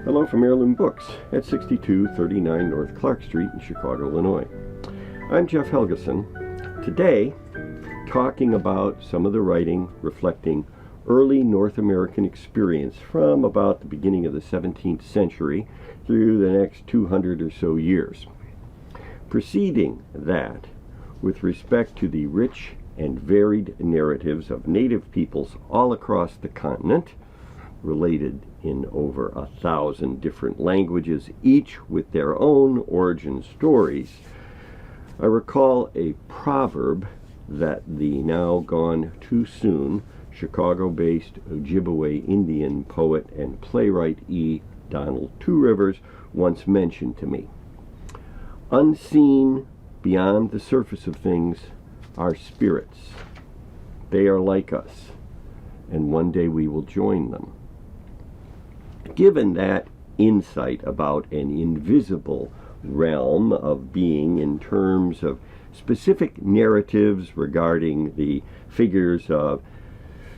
Hello from Heirloom Books at 6239 North Clark Street in Chicago, Illinois. I'm Jeff Helgeson. Today, talking about some of the writing reflecting early North American experience from about the beginning of the 17th century through the next 200 or so years. Preceding that, with respect to the rich and varied narratives of native peoples all across the continent, related in over 1,000 different languages, each with their own origin stories, I recall a proverb that the now gone too soon Chicago-based Ojibwe Indian poet and playwright E. Donald Two Rivers once mentioned to me. Unseen beyond the surface of things are spirits. They are like us, and one day we will join them. Given that insight about an invisible realm of being in terms of specific narratives regarding the figures of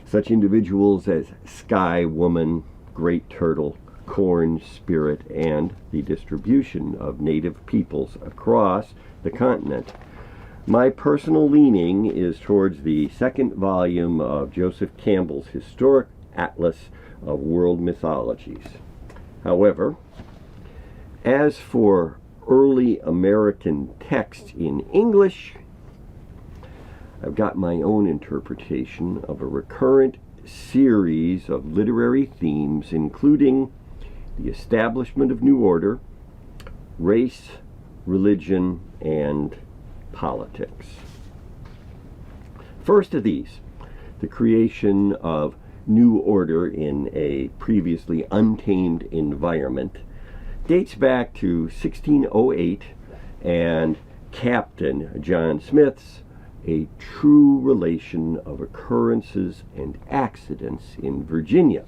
such individuals as Sky Woman, Great Turtle, Corn Spirit, and the distribution of native peoples across the continent, my personal leaning is towards the second volume of Joseph Campbell's Historic Atlas of World Mythologies. However, as for early American text in English, I've got my own interpretation of a recurrent series of literary themes, including the establishment of new order, race, religion, and politics. First of these, the creation of new order in a previously untamed environment, dates back to 1608 and Captain John Smith's A True Relation of Occurrences and Accidents in Virginia.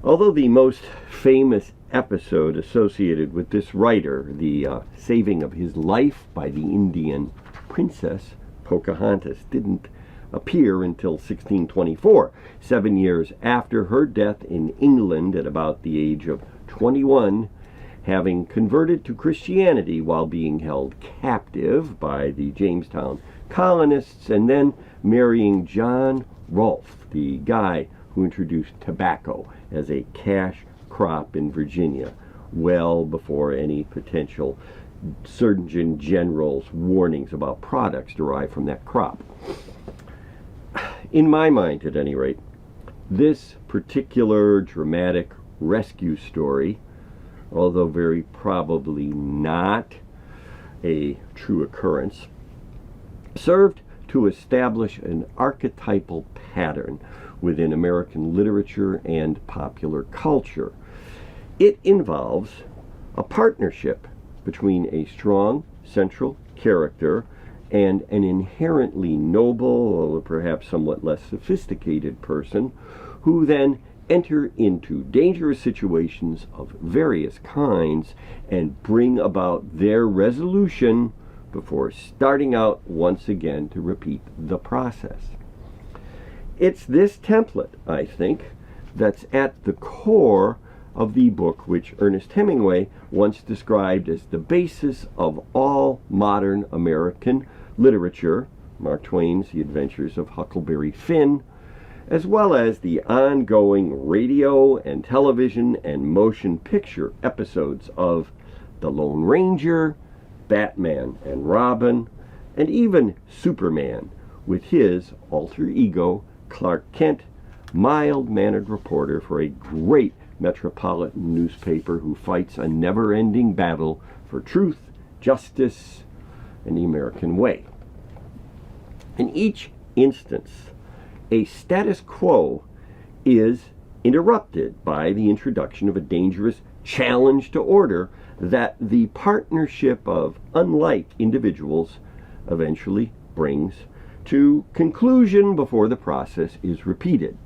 Although the most famous episode associated with this writer, the saving of his life by the Indian princess Pocahontas, didn't appear until 1624, 7 years after her death in England at about the age of 21, having converted to Christianity while being held captive by the Jamestown colonists, and then marrying John Rolfe, the guy who introduced tobacco as a cash crop in Virginia, well before any potential Surgeon General's warnings about products derived from that crop. In my mind, at any rate, this particular dramatic rescue story, although very probably not a true occurrence, served to establish an archetypal pattern within American literature and popular culture. It involves a partnership between a strong central character and an inherently noble, or perhaps somewhat less sophisticated person, who then enter into dangerous situations of various kinds and bring about their resolution before starting out once again to repeat the process. It's this template, I think, that's at the core of the book which Ernest Hemingway once described as the basis of all modern American literature, Mark Twain's The Adventures of Huckleberry Finn, as well as the ongoing radio and television and motion picture episodes of The Lone Ranger, Batman and Robin, and even Superman, with his alter ego, Clark Kent, mild-mannered reporter for a great metropolitan newspaper who fights a never-ending battle for truth, justice, and the American way. In each instance, a status quo is interrupted by the introduction of a dangerous challenge to order that the partnership of unlike individuals eventually brings to conclusion before the process is repeated.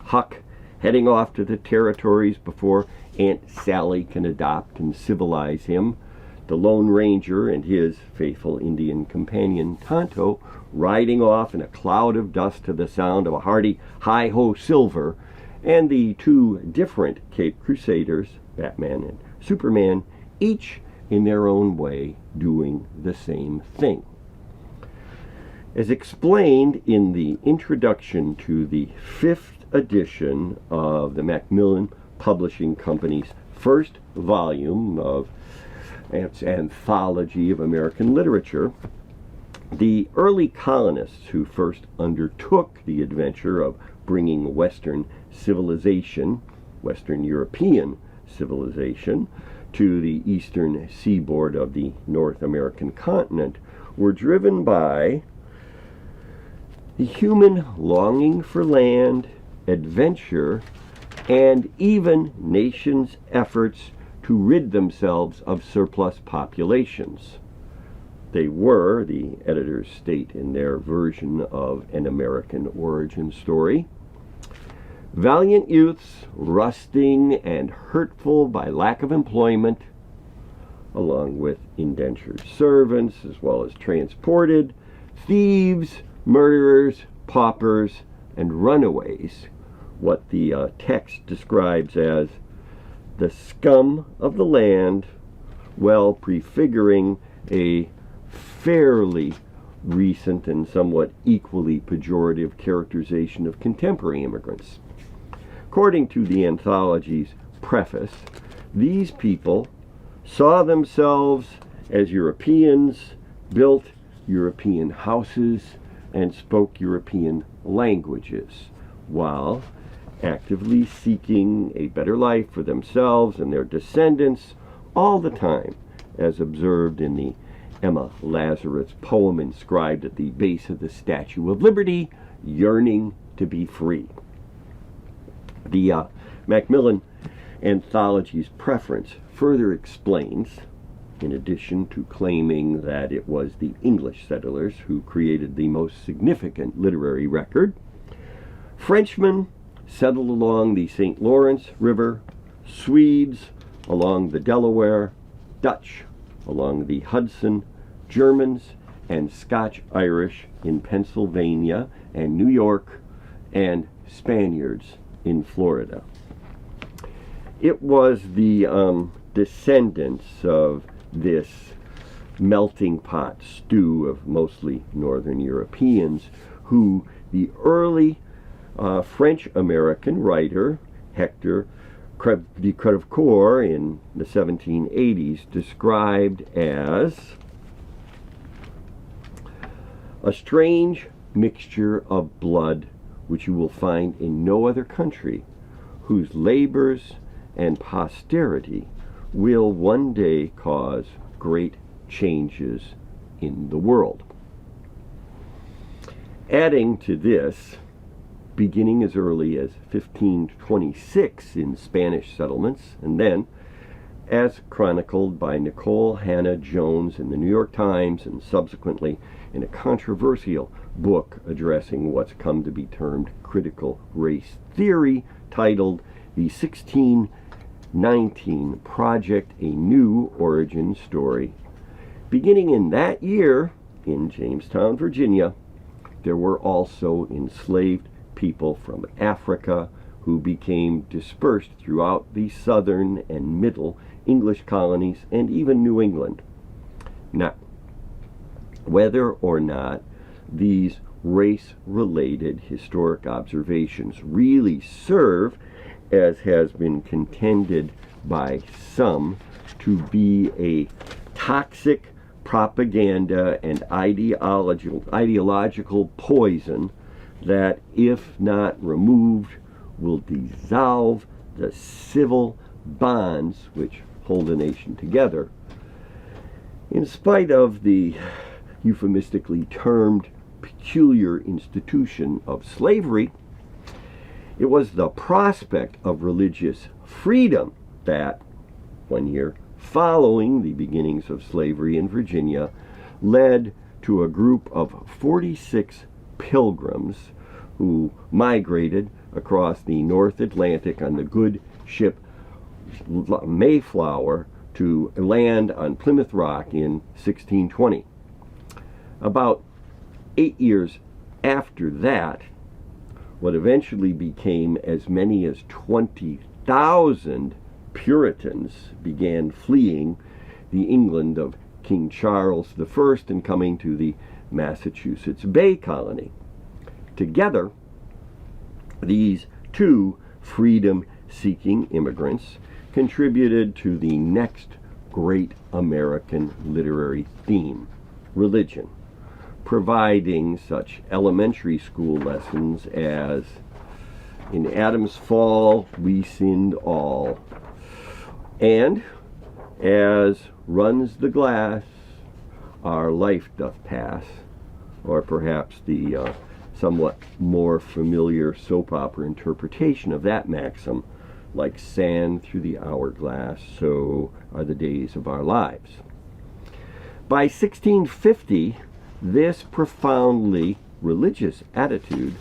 Huck heading off to the territories before Aunt Sally can adopt and civilize him, the Lone Ranger and his faithful Indian companion Tonto riding off in a cloud of dust to the sound of a hearty hi-ho silver, and the two different Caped Crusaders, Batman and Superman, each in their own way doing the same thing. As explained in the introduction to the 5th edition of the Macmillan Publishing Company's first volume of its anthology of American literature, the early colonists who first undertook the adventure of bringing Western civilization, Western European civilization, to the eastern seaboard of the North American continent were driven by the human longing for land, adventure, and even nations' efforts to rid themselves of surplus populations. They were, the editors state in their version of An American Origin Story, valiant youths, rusting and hurtful by lack of employment, along with indentured servants, as well as transported, thieves, murderers, paupers, and runaways, what the text describes as the scum of the land, well prefiguring a fairly recent and somewhat equally pejorative characterization of contemporary immigrants. According to the anthology's preface, these people saw themselves as Europeans, built European houses, and spoke European languages, while actively seeking a better life for themselves and their descendants all the time, as observed in the Emma Lazarus poem inscribed at the base of the Statue of Liberty, yearning to be free. The Macmillan anthology's preference further explains, in addition to claiming that it was the English settlers who created the most significant literary record, Frenchmen settled along the St. Lawrence River, Swedes along the Delaware, Dutch along the Hudson, Germans and Scotch-Irish in Pennsylvania and New York, and Spaniards in Florida. It was the descendants of this melting pot stew of mostly Northern Europeans who the early French-American writer Hector de Crevecoeur in the 1780s described as a strange mixture of blood which you will find in no other country, whose labors and posterity will one day cause great changes in the world. Adding to this, beginning as early as 1526 in Spanish settlements, and then, as chronicled by Nicole Hannah Jones in the New York Times, and subsequently in a controversial book addressing what's come to be termed critical race theory, titled The 1619 Project, A New Origin Story. Beginning in that year, in Jamestown, Virginia, there were also enslaved people from Africa who became dispersed throughout the southern and middle English colonies and even New England. Now, whether or not these race-related historic observations really serve, as has been contended by some, to be a toxic propaganda and ideological poison that, if not removed, will dissolve the civil bonds which hold a nation together. In spite of the euphemistically termed peculiar institution of slavery, it was the prospect of religious freedom that, 1 year following the beginnings of slavery in Virginia, led to a group of 46 pilgrims who migrated across the North Atlantic on the good ship Mayflower to land on Plymouth Rock in 1620. About 8 years after that, what eventually became as many as 20,000 Puritans began fleeing the England of King Charles I and coming to the Massachusetts Bay Colony. Together, these two freedom-seeking immigrants contributed to the next great American literary theme, religion, providing such elementary school lessons as "In Adam's fall we sinned all," and "As runs the glass, our life doth pass," or perhaps the somewhat more familiar soap opera interpretation of that maxim, "Like sand through the hourglass, so are the days of our lives." By 1650, this profoundly religious attitude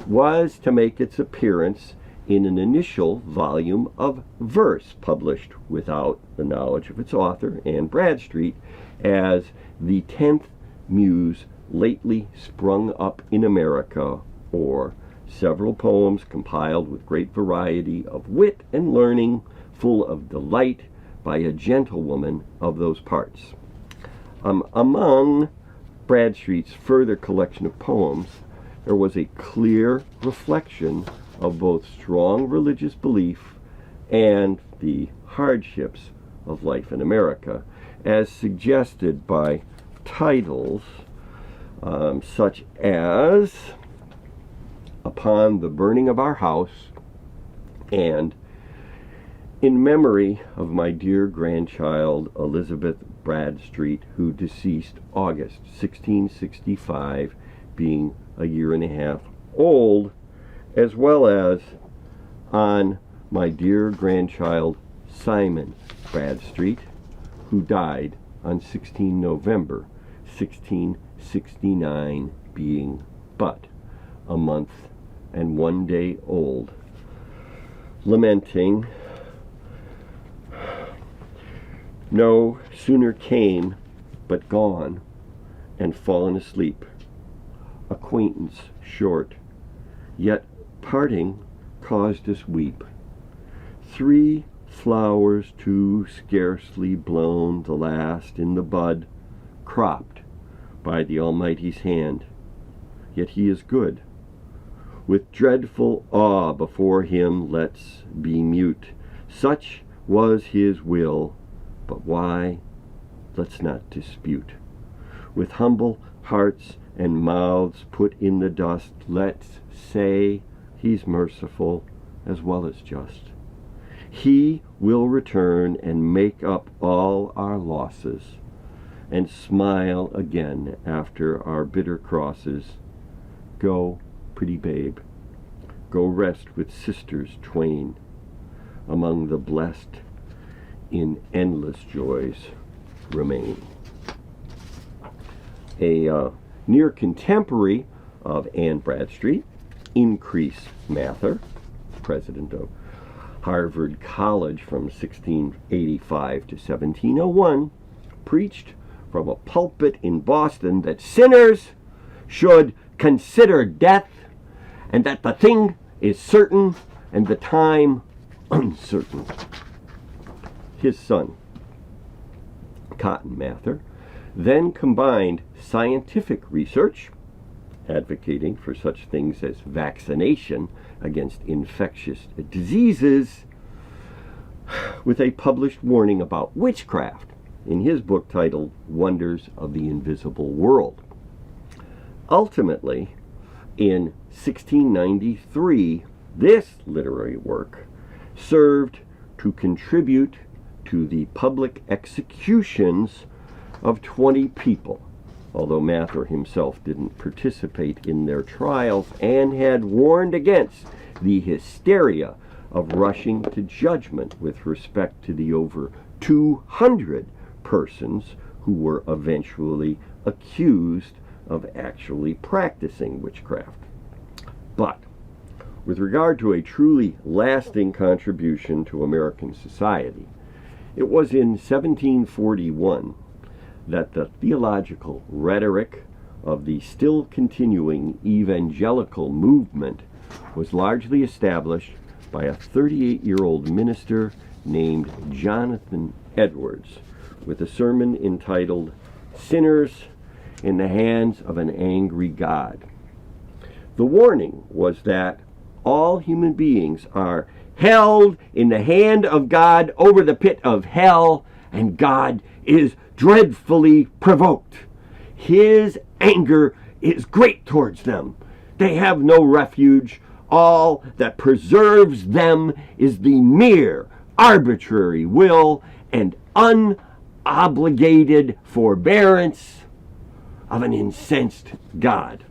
was to make its appearance in an initial volume of verse published without the knowledge of its author, Anne Bradstreet, as "The 10th Muse lately sprung up in America," or "Several poems compiled with great variety of wit and learning, full of delight, by a gentlewoman of those parts." Among Bradstreet's further collection of poems, there was a clear reflection of both strong religious belief and the hardships of life in America, as suggested by titles such as "Upon the Burning of Our House" and "In Memory of My Dear Grandchild Elizabeth Bradstreet, who deceased August 1665, being a year and a half old," as well as "On My Dear Grandchild Simon Bradstreet, who died on 16 November 1669, being but a month and 1 day old," lamenting "No sooner came but gone and fallen asleep, acquaintance short, yet parting caused us weep. 3 flowers too scarcely blown, the last in the bud, cropped by the Almighty's hand, yet he is good. With dreadful awe before him let's be mute, such was his will, but why, let's not dispute. With humble hearts and mouths put in the dust, let's say he's merciful as well as just. He will return and make up all our losses, and smile again after our bitter crosses. Go, pretty babe, go rest with sisters twain, among the blessed in endless joys remain. A near contemporary of Anne Bradstreet, Increase Mather, president of Harvard College from 1685 to 1701, preached from a pulpit in Boston that sinners should consider death, and that the thing is certain and the time uncertain. His son, Cotton Mather, then combined scientific research, advocating for such things as vaccination against infectious diseases, with a published warning about witchcraft in his book titled Wonders of the Invisible World. Ultimately, in 1693, this literary work served to contribute to the public executions of 20 people, although Mather himself didn't participate in their trials and had warned against the hysteria of rushing to judgment with respect to the over 200 persons who were eventually accused of actually practicing witchcraft. But with regard to a truly lasting contribution to American society, it was in 1741 that the theological rhetoric of the still continuing evangelical movement was largely established by a 38-year-old minister named Jonathan Edwards, with a sermon entitled "Sinners in the Hands of an Angry God." The warning was that all human beings are held in the hand of God over the pit of hell, and God is dreadfully provoked. His anger is great towards them. They have no refuge. All that preserves them is the mere arbitrary will and unobligated forbearance of an incensed God.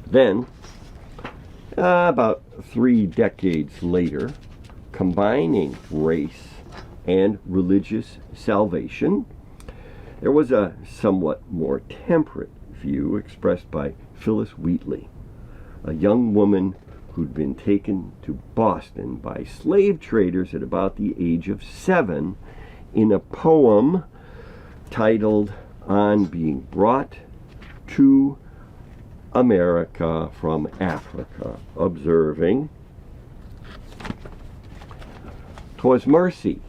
Then, about 3 decades later, combining race and religious salvation, there was a somewhat more temperate view expressed by Phyllis Wheatley, a young woman who'd been taken to Boston by slave traders at about the age of 7 in a poem titled "On Being Brought to America from Africa," observing, "'Twas mercy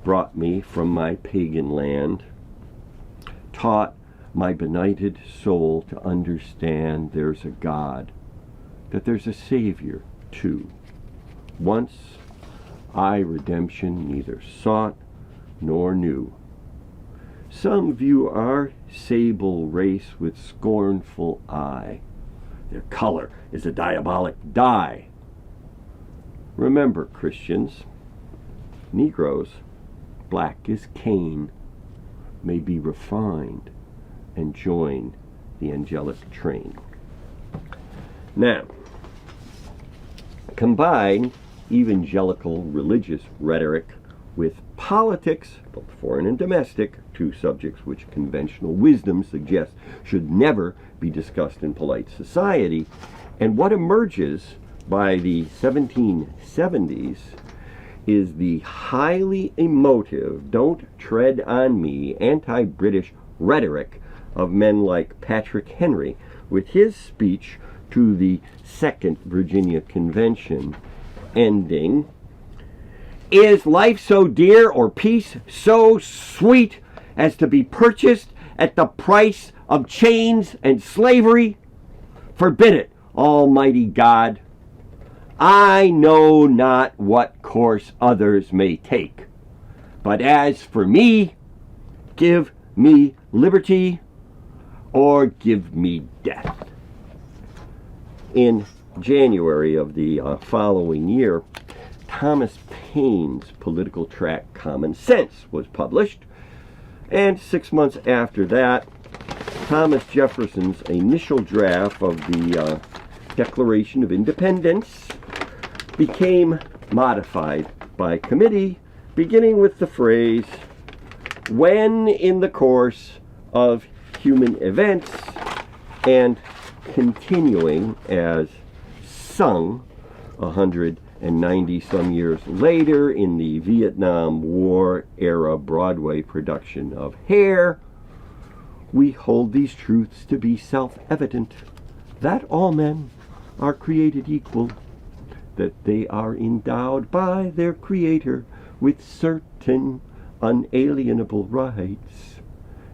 brought me from my pagan land, taught my benighted soul to understand there's a God, that there's a Savior too. Once I redemption neither sought nor knew. Some view our sable race with scornful eye. Their color is a diabolic dye. Remember, Christians, Negroes, black as Cain, may be refined and join the angelic train." Now, combine evangelical religious rhetoric with politics, both foreign and domestic, 2 subjects which conventional wisdom suggests should never be discussed in polite society, and what emerges by the 1770s is the highly emotive, "don't tread on me," anti-British rhetoric of men like Patrick Henry, with his speech to the Second Virginia Convention ending, "Is life so dear or peace so sweet as to be purchased at the price of chains and slavery? Forbid it, Almighty God. I know not what course others may take, but as for me, give me liberty or give me death." In January of the following year, Thomas Paine's political tract Common Sense was published, and 6 months after that, Thomas Jefferson's initial draft of the Declaration of Independence became modified by committee, beginning with the phrase, "when in the course of human events," and continuing as sung 190 some years later in the Vietnam War era Broadway production of Hair, "We hold these truths to be self-evident, that all men are created equal, that they are endowed by their Creator with certain unalienable rights,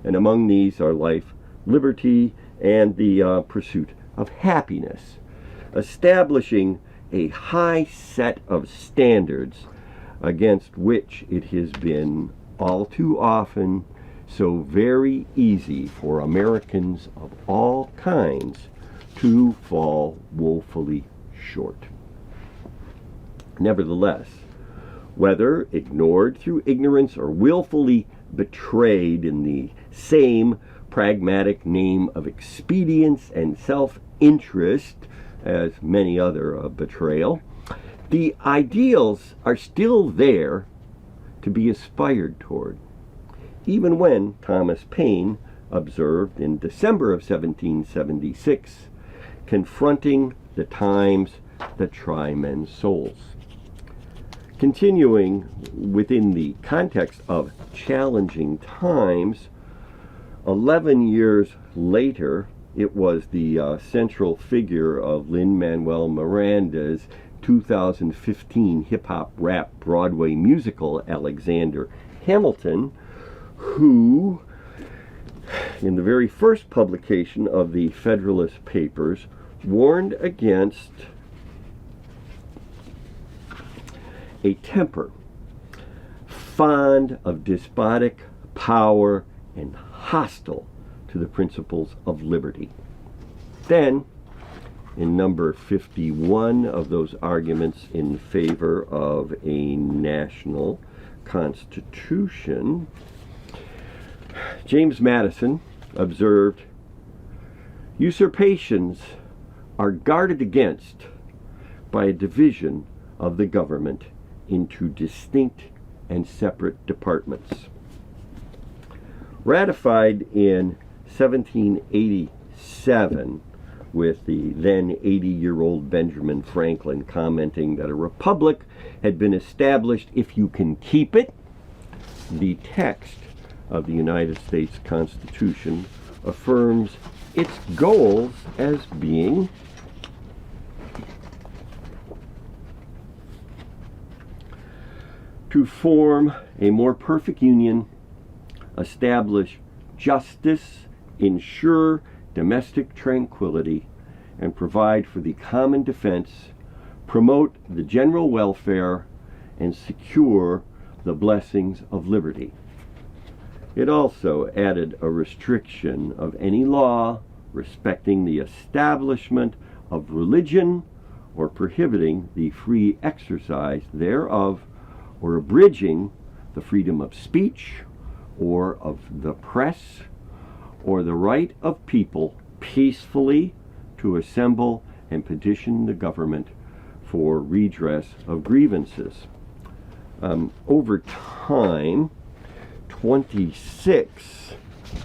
and among these are life, liberty, and the pursuit of happiness," establishing a high set of standards against which it has been all too often so very easy for Americans of all kinds to fall woefully short. Nevertheless, whether ignored through ignorance or willfully betrayed in the same pragmatic name of expedience and self-interest as many other betrayal, the ideals are still there to be aspired toward, even when Thomas Paine observed in December of 1776, confronting the times that try men's souls. Continuing within the context of challenging times, 11 years later, it was the central figure of Lin-Manuel Miranda's 2015 hip-hop rap Broadway musical Alexander Hamilton, who, in the very first publication of the Federalist Papers, warned against a temper fond of despotic power and hostile to the principles of liberty. Then, in number 51 of those arguments in favor of a national constitution, James Madison observed, "Usurpations are guarded against by a division of the government into distinct and separate departments." Ratified in 1787, with the then 80-year-old Benjamin Franklin commenting that a republic had been established if you can keep it, the text of the United States Constitution affirms its goals as being to form a more perfect union, establish justice, ensure domestic tranquility, and provide for the common defense, promote the general welfare, and secure the blessings of liberty. It also added a restriction of any law respecting the establishment of religion or prohibiting the free exercise thereof, or abridging the freedom of speech or of the press, or the right of people peacefully to assemble and petition the government for redress of grievances. Over time, 26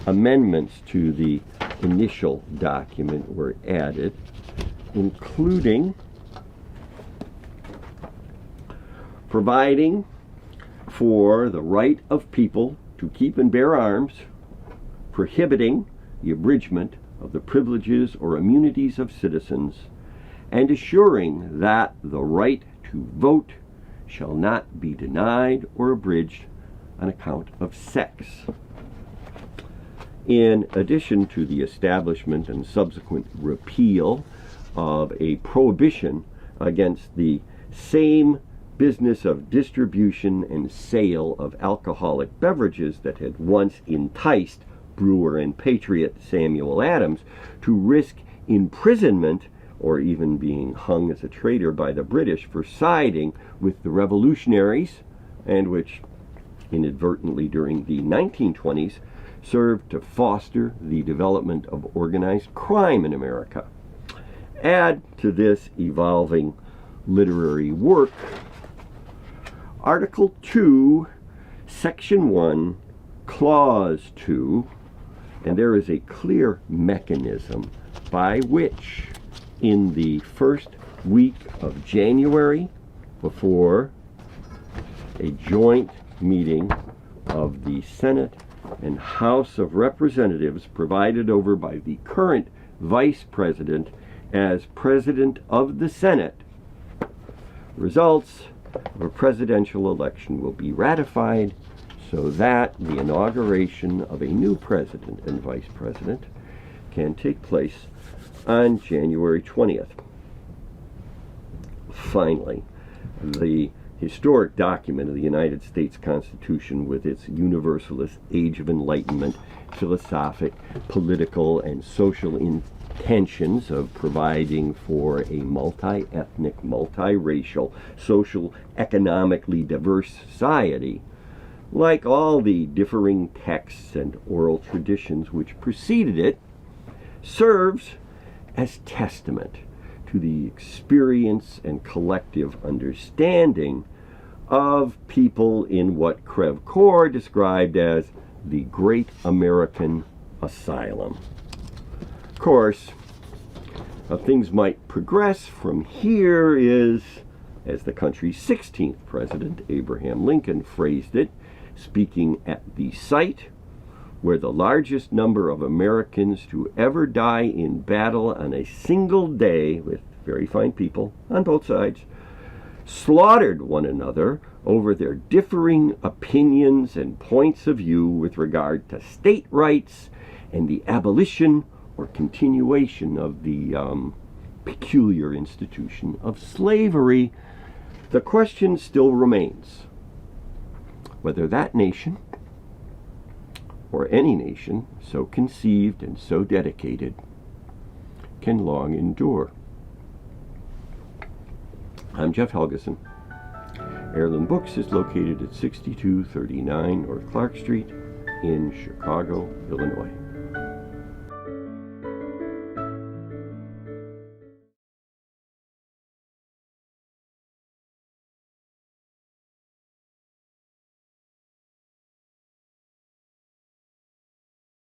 amendments to the initial document were added, including providing for the right of people to keep and bear arms, prohibiting the abridgment of the privileges or immunities of citizens, and assuring that the right to vote shall not be denied or abridged on account of sex. In addition to the establishment and subsequent repeal of a prohibition against the same business of distribution and sale of alcoholic beverages that had once enticed brewer and patriot Samuel Adams to risk imprisonment or even being hung as a traitor by the British for siding with the revolutionaries, and which inadvertently during the 1920s served to foster the development of organized crime in America. Add to this evolving literary work Article 2, Section 1, Clause 2, and there is a clear mechanism by which in the first week of January, before a joint meeting of the Senate and House of Representatives presided over by the current Vice President as President of the Senate, results of a presidential election will be ratified so that the inauguration of a new president and vice president can take place on January 20th. Finally, the historic document of the United States Constitution, with its universalist Age of Enlightenment philosophic, political, and social intentions of providing for a multi-ethnic, multi-racial, social, economically diverse society, like all the differing texts and oral traditions which preceded it, serves as testament to the experience and collective understanding of people in what Crev Core described as the Great American Asylum. Of course, how things might progress from here is, as the country's 16th president, Abraham Lincoln, phrased it, speaking at the site where the largest number of Americans to ever die in battle on a single day, with very fine people on both sides, slaughtered one another over their differing opinions and points of view with regard to state rights and the abolition or continuation of the peculiar institution of slavery, the question still remains whether that nation, or any nation so conceived and so dedicated, can long endure. I'm Jeff Helgeson. Heirloom Books is located at 6239 North Clark Street in Chicago, Illinois.